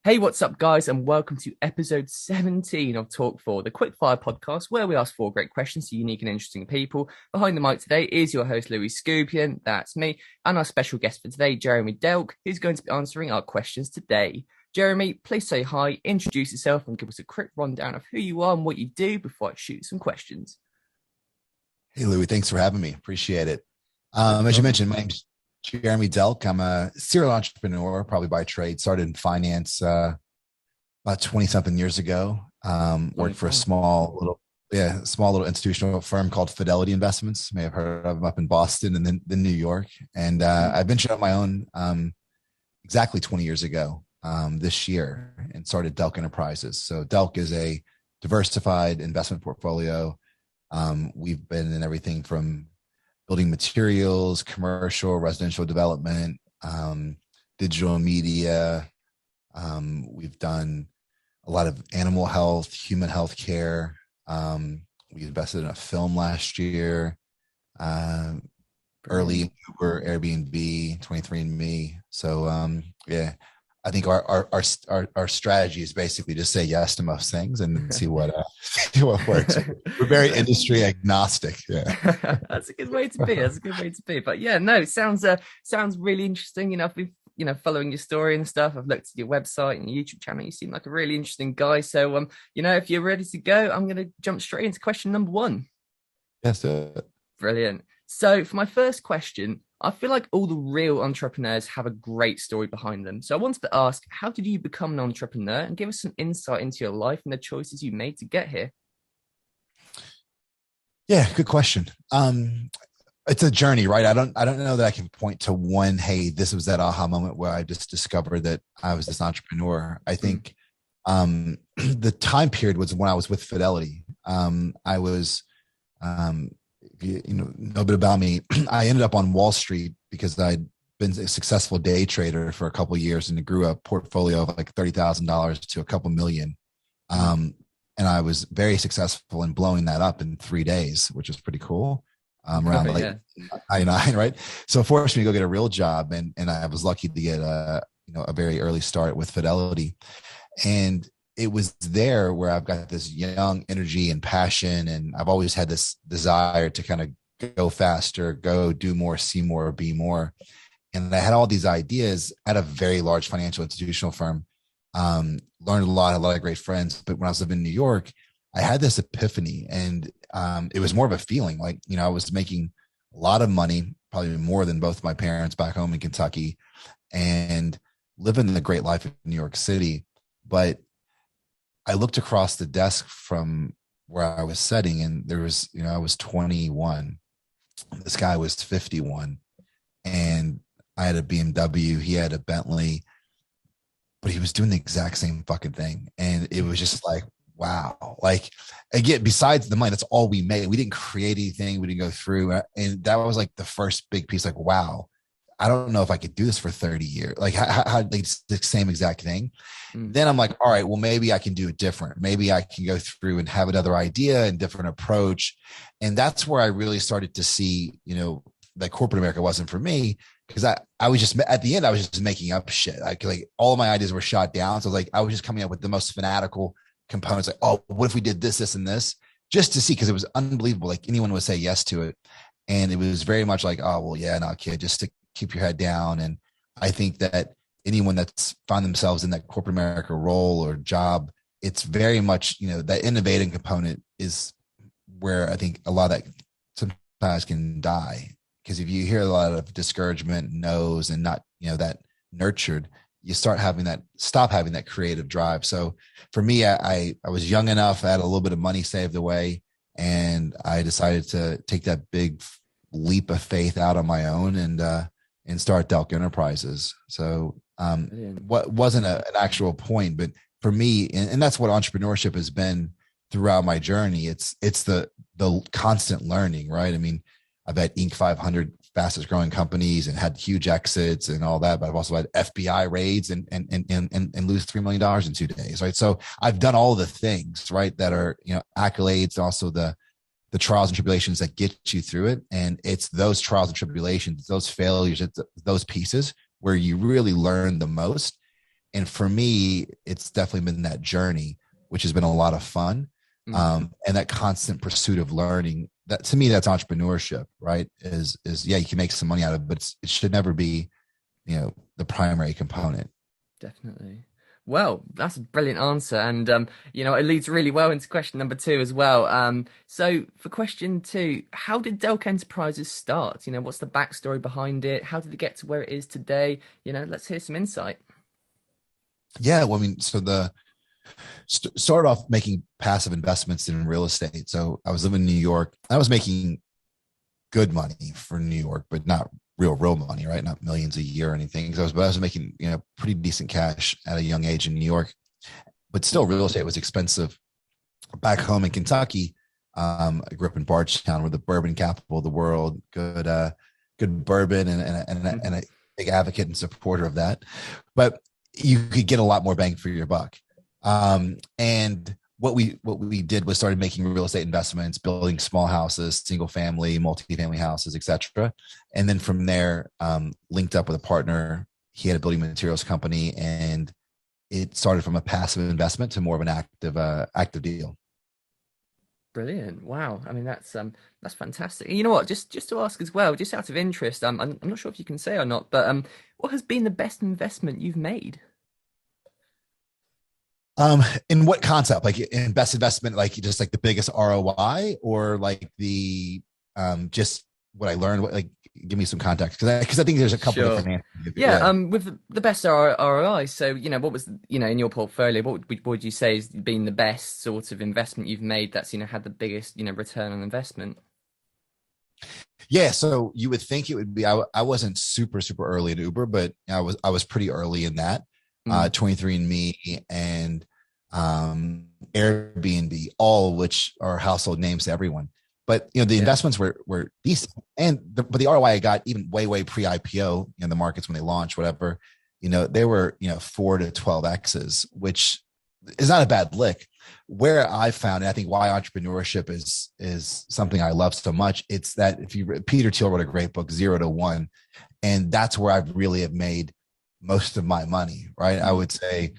Hey, what's up, guys, and welcome to episode 17 of Talk4, the quickfire podcast where we ask four great questions to unique and interesting people. Behind the mic today is your host, Louis Skupien, that's me, and our special guest for today, Jeremy Delk, who's going to be answering our questions today. Jeremy, please say hi, introduce yourself, and give us a quick rundown of who you are and what you do before I shoot some questions. Hey, Louis, thanks for having me. Appreciate it. No As you problem. mentioned, my name's Jeremy Delk. I'm a serial entrepreneur, probably by trade. Started in finance about 20 something years ago. Long Worked for a time. small little institutional firm called Fidelity Investments. May have heard of them up in Boston and then New York. And I ventured on my own exactly 20 years ago this year and started Delk Enterprises. So Delk is a diversified investment portfolio. We've been in everything from building materials, commercial, residential development, digital media. We've done a lot of animal health, human health care. We invested in a film last year, uh, Brilliant. early Uber, Airbnb, 23andMe. So yeah, I think our strategy is basically just say yes to most things and then see what see what works. We're very industry agnostic. Yeah. That's a good way to be. That's a good way to be. But yeah, no, it sounds really interesting. I've been following your story and stuff. I've looked at your website and your YouTube channel. You seem like a really interesting guy. So if you're ready to go, I'm gonna jump straight into question number one. Yes. Brilliant. So for my first question, I feel like all the real entrepreneurs have a great story behind them. So I wanted to ask, how did you become an entrepreneur, and give us some insight into your life and the choices you made to get here? Yeah, good question. It's a journey, right? I don't know that I can point to one, hey, this was that aha moment where I just discovered that I was this entrepreneur. I Mm. think the time period was when I was with Fidelity. I was if you know a bit about me, I ended up on Wall Street because I'd been a successful day trader for a couple of years and grew a portfolio of like $30,000 to a couple million. Mm. Um, and I was very successful in blowing that up in 3 days, which was pretty cool. Around Right, like yeah. 99, right? So it forced me to go get a real job, and I was lucky to get a very early start with Fidelity, and it was there where I've got this young energy and passion, and I've always had this desire to kind of go faster, go do more, see more, be more. And I had all these ideas at a very large financial institutional firm. Learned a lot of great friends. But when I was living in New York, I had this epiphany, and it was more of a feeling like, I was making a lot of money, probably more than both my parents back home in Kentucky, and living the great life in New York City. But I looked across the desk from where I was sitting, and there was, I was 21. This guy was 51, and I had a BMW. He had a Bentley, but he was doing the exact same fucking thing. And it was just like, wow. Like, again, besides the money, that's all we made. We didn't create anything. We didn't go through. And that was like the first big piece. Like, wow, I don't know if I could do this for 30 years. Like, how like it's the same exact thing. Mm. Then I'm like, all right, well, maybe I can do it different. Maybe I can go through and have another idea and different approach. And that's where I really started to see, that corporate America wasn't for me, because I was just, at the end, I was just making up shit. Like all of my ideas were shot down. So like, I was just coming up with the most fanatical components. Like, oh, what if we did this, this, and this, just to see, because it was unbelievable. Like anyone would say yes to it. And it was very much like, oh, well, yeah, no, kid, just to keep your head down. And I think that anyone that's found themselves in that corporate America role or job, it's very much, that innovating component is where I think a lot of that sometimes can die. Because if you hear a lot of discouragement, no's, and not, that nurtured, you stop having that creative drive. So for me, I was young enough, I had a little bit of money saved away, and I decided to take that big leap of faith out on my own and start Delk Enterprises. So Brilliant. what wasn't an actual point, but for me, and that's what entrepreneurship has been throughout my journey. It's the constant learning, right? I mean, I've had Inc. 500 fastest growing companies and had huge exits and all that, but I've also had FBI raids and lose $3 million in 2 days, right? So I've done all the things, right, that are, accolades, also the trials and tribulations that get you through it. And it's those trials and tribulations, those failures, it's those pieces where you really learn the most. And for me, it's definitely been that journey, which has been a lot of fun. And that constant pursuit of learning, that to me, that's entrepreneurship, right? Is yeah, you can make some money out of it, but it should never be, the primary component. Definitely. Well, that's a brilliant answer. And, it leads really well into question number two as well. So for question two, how did Delk Enterprises start? What's the backstory behind it? How did it get to where it is today? Let's hear some insight. Yeah. Well, I mean, so started off making passive investments in real estate. So I was living in New York. I was making good money for New York, but not real money, right? Not millions a year or anything. But I was making, pretty decent cash at a young age in New York, but still real estate was expensive. Back home in Kentucky, I grew up in Bardstown, we're the bourbon capital of the world. Good bourbon and a big advocate and supporter of that. But you could get a lot more bang for your buck. And what we did was started making real estate investments, building small houses, single family, multifamily houses, etc. And then from there, linked up with a partner. He had a building materials company, and it started from a passive investment to more of an active deal. Brilliant. Wow. I mean, that's fantastic. You know what? Just to ask as well, just out of interest, I'm not sure if you can say or not, but what has been the best investment you've made? In what concept? Like in best investment, like just like the biggest ROI, or like the just what I learned? Like, give me some context, because I think there's a couple Sure. different answers. Yeah, with the best ROI. So, what was, in your portfolio, what would you say has been the best sort of investment you've made that's, had the biggest, return on investment? Yeah, so you would think it would be. I wasn't super early at Uber, but I was pretty early in that. 23andMe and Airbnb, all which are household names to everyone. But the investments were decent, but the ROI I got even way pre-IPO in the markets when they launched, whatever, they were 4 to 12 X's, which is not a bad lick. Where I found, and I think why entrepreneurship is something I love so much, it's that Peter Thiel wrote a great book, 0 to 1, and that's where I really have made most of my money, right? I would say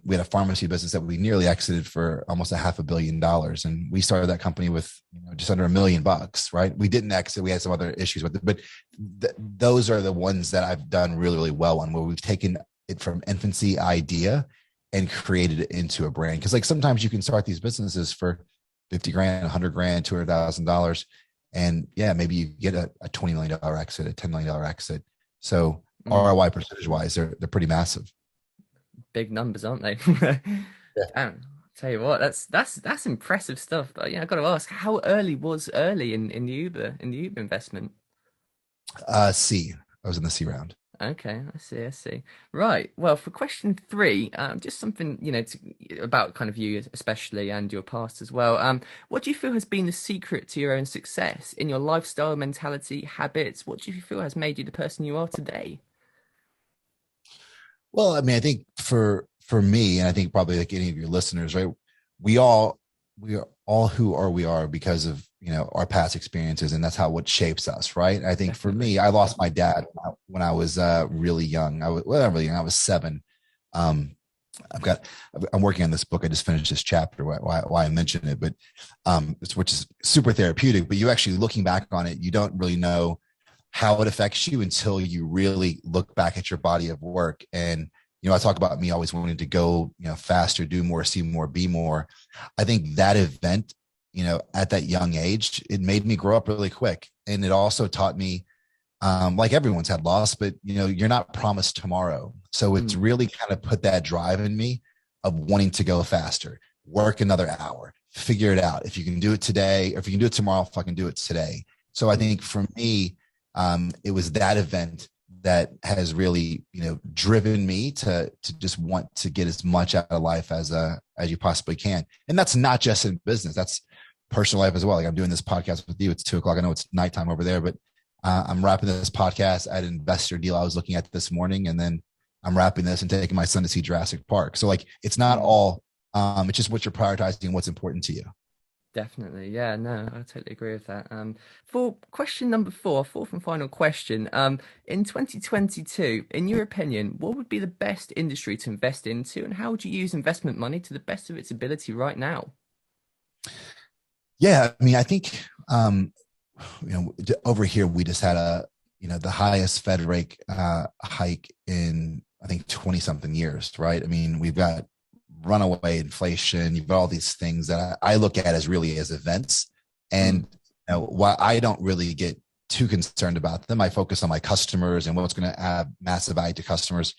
we had a pharmacy business that we nearly exited for almost $500 million. And we started that company with just under $1 million, right? We didn't exit. We had some other issues with it, but those are the ones that I've done really well on, where we've taken it from infancy idea and created it into a brand. Cause like sometimes you can start these businesses for 50 grand, 100 grand, $200,000. And yeah, maybe you get a $20 million exit, a $10 million exit. So ROI percentage wise, they're pretty massive. Big numbers, aren't they? Yeah. Damn. Tell you what, that's impressive stuff. But I got to ask, how early was early in the Uber investment? C. I was in the C round. Okay, I see. Right. Well, for question three, just something, about kind of you especially and your past as well. What do you feel has been the secret to your own success in your lifestyle, mentality, habits? What do you feel has made you the person you are today? Well, I mean, I think for me, and I think probably like any of your listeners, right? We are all who are we are because of our past experiences, and that's what shapes us, right? I think for me, I lost my dad when I was really young. Not really young. I was 7. I'm working on this book. I just finished this chapter. Why I mentioned it, but which is super therapeutic. But you actually looking back on it, you don't really know how it affects you until you really look back at your body of work. And, I talk about me always wanting to go, faster, do more, see more, be more. I think that event, at that young age, it made me grow up really quick. And it also taught me, like everyone's had loss, but you're not promised tomorrow. So it's really kind of put that drive in me of wanting to go faster, work another hour, figure it out. If you can do it today, or if you can do it tomorrow, fucking do it today. So I think for me, it was that event that has really, driven me to just want to get as much out of life as you possibly can. And that's not just in business, that's personal life as well. Like I'm doing this podcast with you. It's 2:00. I know it's nighttime over there, but I'm wrapping this podcast at an investor deal I was looking at this morning. And then I'm wrapping this and taking my son to see Jurassic Park. So like, it's not all, it's just what you're prioritizing and what's important to you. Definitely. Yeah, no, I totally agree with that. For question number four, fourth and final question, in 2022, in your opinion, what would be the best industry to invest into, and how would you use investment money to the best of its ability right now? Yeah, I mean, I think over here we just had the highest Fed rate hike in I think 20 something years, right? I mean, we've got runaway inflation. You've got all these things that I look at as really as events, and Mm, while I don't really get too concerned about them, I focus on my customers and what's going to add massive value to customers.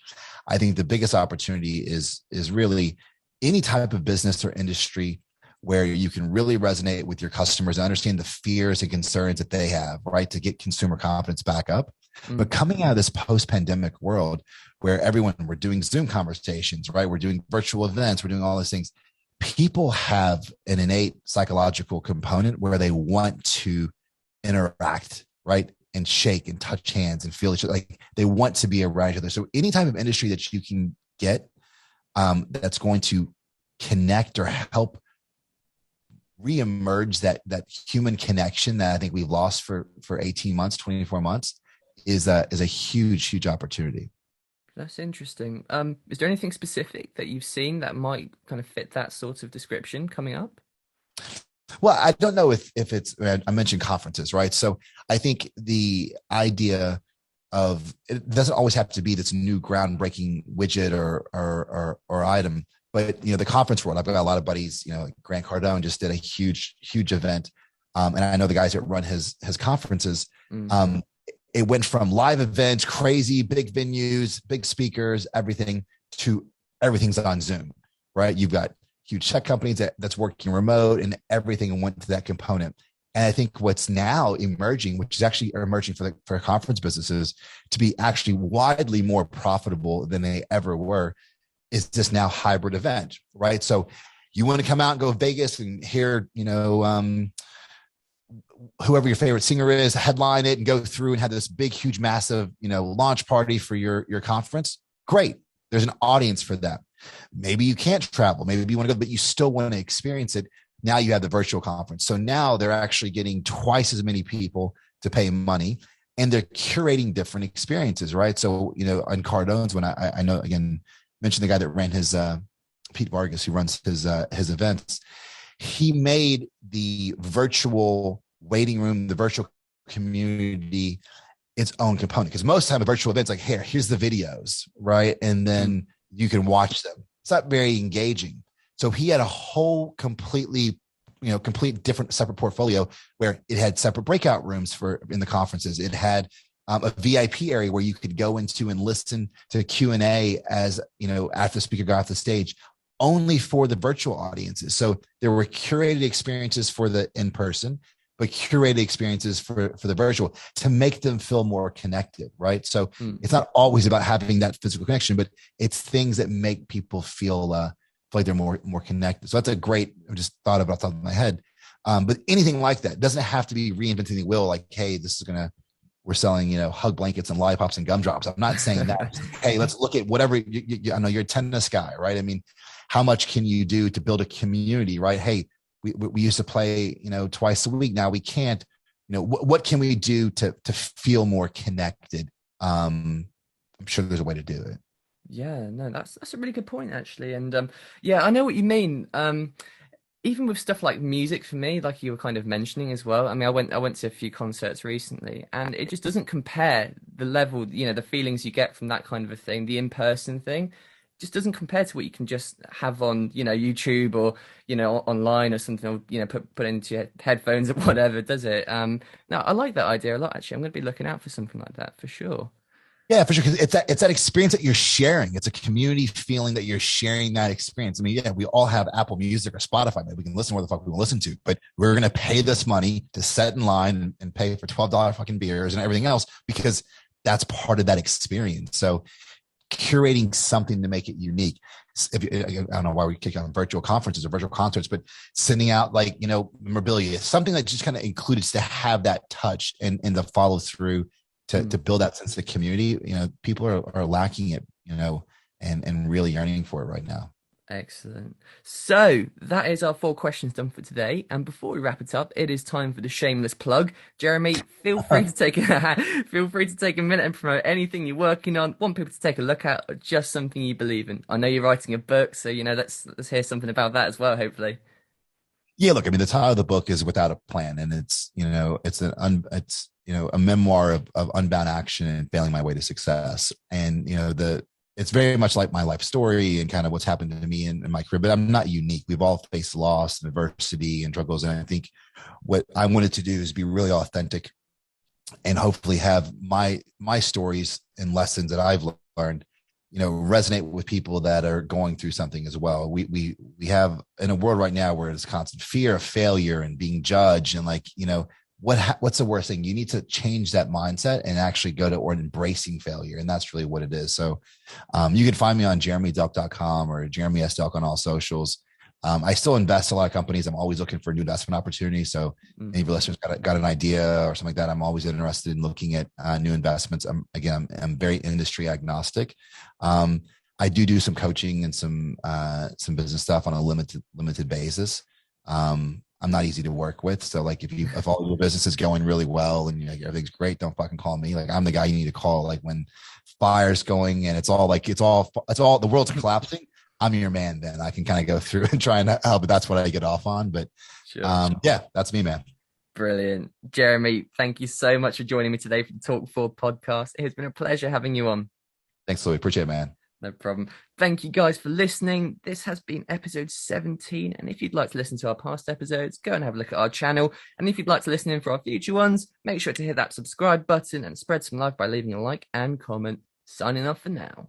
I think the biggest opportunity is really any type of business or industry where you can really resonate with your customers and understand the fears and concerns that they have, right? To get consumer confidence back up. mm, But coming out of this post-pandemic world where we're doing Zoom conversations, right? We're doing virtual events, we're doing all these things. People have an innate psychological component where they want to interact, right? And shake and touch hands and feel each other. Like they want to be around each other. So any type of industry that you can get that's going to connect or help reemerge that human connection that I think we've lost for 18 months, 24 months is a huge opportunity. that's interesting. Is there anything specific that you've seen that might kind of fit that sort of description coming up? Well, I don't know if it's I mentioned conferences, right? So I think the idea of it doesn't always have to be this new groundbreaking widget or item, but the conference world. I've got a lot of buddies. Grant Cardone just did a huge event, and I know the guys that run his conferences. Mm, It went from live events, crazy big venues, big speakers, everything to everything's on Zoom, right? You've got huge tech companies that's working remote and everything went to that component. And I think what's now emerging, which is actually emerging for conference businesses to be actually widely more profitable than they ever were, is this now hybrid event, right? So you want to come out and go to Vegas and hear, whoever your favorite singer is, headline it and go through and have this big, huge, massive, launch party for your conference. Great. There's an audience for that. Maybe you can't travel. Maybe you want to go, but you still want to experience it. Now you have the virtual conference. So now they're actually getting twice as many people to pay money and they're curating different experiences, right? So, on Cardone's, when I know, again, mentioned the guy that ran his, Pete Vargas, who runs his events, he made the virtual waiting room, the virtual community, its own component. Because most of the time, a virtual event's like, here's the videos, right? And then you can watch them. It's not very engaging. So he had a whole complete different separate portfolio where it had separate breakout rooms in the conferences. It had a VIP area where you could go into and listen to Q&A as, after the speaker got off the stage, only for the virtual audiences. So there were curated experiences for the in-person, but curated experiences for the virtual to make them feel more connected, right? So mm. it's not always about having that physical connection, but it's things that make people feel like they're more connected. So that's a great, I just thought about off the top of my head. But anything like that doesn't have to be reinventing the wheel. Like, hey, we're selling, hug blankets and lollipops and gumdrops. I'm not saying that. Hey, let's look at whatever. I know you're a tennis guy, right? I mean, how much can you do to build a community, right? Hey, we used to play, twice a week. Now we can't. What can we do to feel more connected? I'm sure there's a way to do it. Yeah, no, that's a really good point actually. And yeah, I know what you mean. Even with stuff like music for me, like you were kind of mentioning as well. I mean, I went to a few concerts recently and it just doesn't compare the level, the feelings you get from that kind of a thing, the in-person thing, just doesn't compare to what you can just have on, YouTube or, online or something, or, put into your headphones or whatever, does it? No, I like that idea a lot actually. I'm going to be looking out for something like that for sure. Yeah, for sure. Because it's that experience that you're sharing. It's a community feeling that you're sharing that experience. I mean, yeah, we all have Apple Music or Spotify. Maybe we can listen where the fuck we want to listen to, but we're going to pay this money to set in line and pay for $12 fucking beers and everything else because that's part of that experience. So curating something to make it unique. I don't know why we kick on virtual conferences or virtual concerts, but sending out memorabilia, something that just kind of included to have that touch and the follow through to build that sense of community. People are lacking it, and really yearning for it right now. Excellent. So that is our 4 questions done for today. And before we wrap it up, it is time for the shameless plug. Jeremy, feel free to take a feel free to take a minute and promote anything you're working on, want people to take a look at, or just something you believe in. I know you're writing a book, so let's hear something about that as well, hopefully. Yeah, look, I mean, the title of the book is Without a Plan, and it's a memoir of unbound action and failing my way to success. And it's very much like my life story and kind of what's happened to me in my career. But I'm not unique. We've all faced loss and adversity and struggles, and I think what I wanted to do is be really authentic and hopefully have my stories and lessons that I've learned resonate with people that are going through something as well. We have, in a world right now where there's constant fear of failure and being judged, and what's the worst thing? You need to change that mindset and actually go to embracing failure, and that's really what it is. So you can find me on jeremydelk.com or Jeremy S. Delk on all socials. I still invest in a lot of companies. I'm always looking for new investment opportunities. So any of your listeners got an idea or something like that, I'm always interested in looking at new investments. I'm very industry agnostic. I do some coaching and some business stuff on a limited basis. I'm not easy to work with. So if all your business is going really well and everything's great, don't fucking call me. I'm the guy you need to call. When fire's going and it's all the world's collapsing, I'm your man. Then I can kind of go through and try and help, but that's what I get off on. But Sure. Yeah, that's me, man. Brilliant. Jeremy, thank you so much for joining me today for the Talk4 podcast. It has been a pleasure having you on. Thanks, Louis. Appreciate it, man. No problem. Thank you guys for listening. This has been episode 17. And if you'd like to listen to our past episodes, go and have a look at our channel. And if you'd like to listen in for our future ones, make sure to hit that subscribe button and spread some love by leaving a like and comment. Signing off for now.